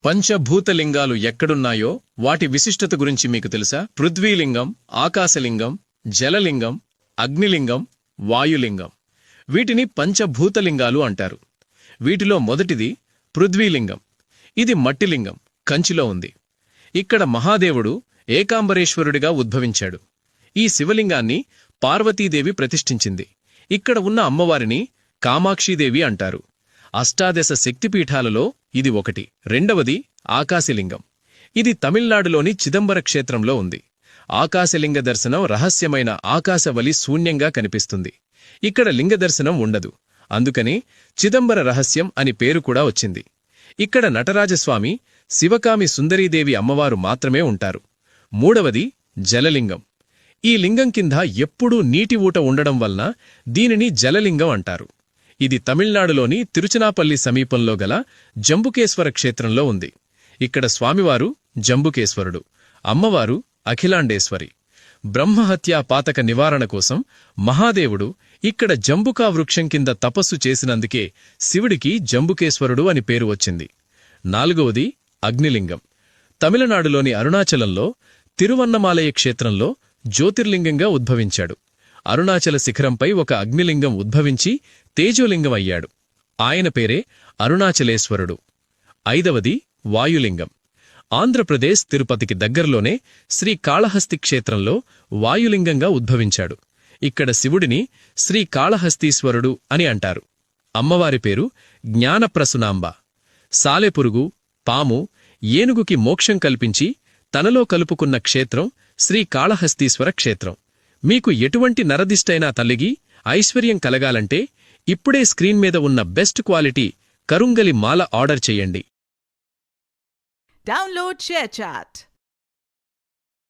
పంచభూతలింగాలు ఎక్కడున్నాయో వాటి విశిష్టత గురించి మీకు తెలుసా? పృథ్వీలింగం, ఆకాశలింగం, జలలింగం, అగ్నిలింగం, వాయులింగం. వీటిని పంచభూతలింగాలు అంటారు. వీటిలో మొదటిది పృథ్వీలింగం. ఇది మట్టిలింగం, కంచిలో ఉంది. ఇక్కడ మహాదేవుడు ఏకాంబరేశ్వరుడిగా ఉద్భవించాడు. ఈ శివలింగాన్ని పార్వతీదేవి ప్రతిష్ఠించింది. ఇక్కడ ఉన్న అమ్మవారిని కామాక్షీదేవి అంటారు. అష్టాదశ శక్తిపీఠాలలో ఇది ఒకటి. రెండవది ఆకాశలింగం. ఇది తమిళనాడులోని చిదంబర క్షేత్రంలో ఉంది. ఆకాశలింగ దర్శనం రహస్యమైన ఆకాశవలి శూన్యంగా కనిపిస్తుంది. ఇక్కడ లింగదర్శనం ఉండదు. అందుకని చిదంబర రహస్యం అని పేరు కూడా వచ్చింది. ఇక్కడ నటరాజస్వామి, శివకామి సుందరీదేవి అమ్మవారు మాత్రమే ఉంటారు. మూడవది జలలింగం. ఈ లింగం కింద ఎప్పుడూ నీటి ఊట ఉండడం వలన దీనిని జలలింగం అంటారు. ఇది తమిళనాడులోని తిరుచనాపల్లి సమీపంలో గల జంబుకేశ్వర క్షేత్రంలో ఉంది. ఇక్కడ స్వామివారు జంబుకేశ్వరుడు, అమ్మవారు అఖిలాండేశ్వరి. బ్రహ్మహత్యా పాతక నివారణ కోసం మహాదేవుడు ఇక్కడ జంబుకా వృక్షం కింద తపస్సు చేసినందుకే శివుడికి జంబుకేశ్వరుడు అని పేరు వచ్చింది. నాలుగవది అగ్నిలింగం. తమిళనాడులోని అరుణాచలంలో తిరువన్నమాలయ క్షేత్రంలో జ్యోతిర్లింగంగా ఉద్భవించాడు. అరుణాచల శిఖరంపై ఒక అగ్నిలింగం ఉద్భవించి తేజోలింగం అయ్యాడు. ఆయన పేరే అరుణాచలేశ్వరుడు. ఐదవది వాయులింగం. ఆంధ్రప్రదేశ్ తిరుపతికి దగ్గరలోనే శ్రీకాళహస్తి క్షేత్రంలో వాయులింగంగా ఉద్భవించాడు. ఇక్కడ శివుడిని శ్రీకాళహస్తీశ్వరుడు అని అంటారు. అమ్మవారి పేరు జ్ఞానప్రసునాంబ. సాలెపురుగు, పాము, ఏనుగుకి మోక్షం కల్పించి తనలో కలుపుకున్న క్షేత్రం శ్రీకాళహస్తీశ్వర క్షేత్రం. మీకు ఎటువంటి నరదిష్టైనా తల్లిగి ఐశ్వర్యం కలగాలంటే ఇప్పుడే స్క్రీన్ మీద ఉన్న బెస్ట్ క్వాలిటీ కరుంగలి మాల ఆర్డర్ చెయ్యండి. Download ShareChat.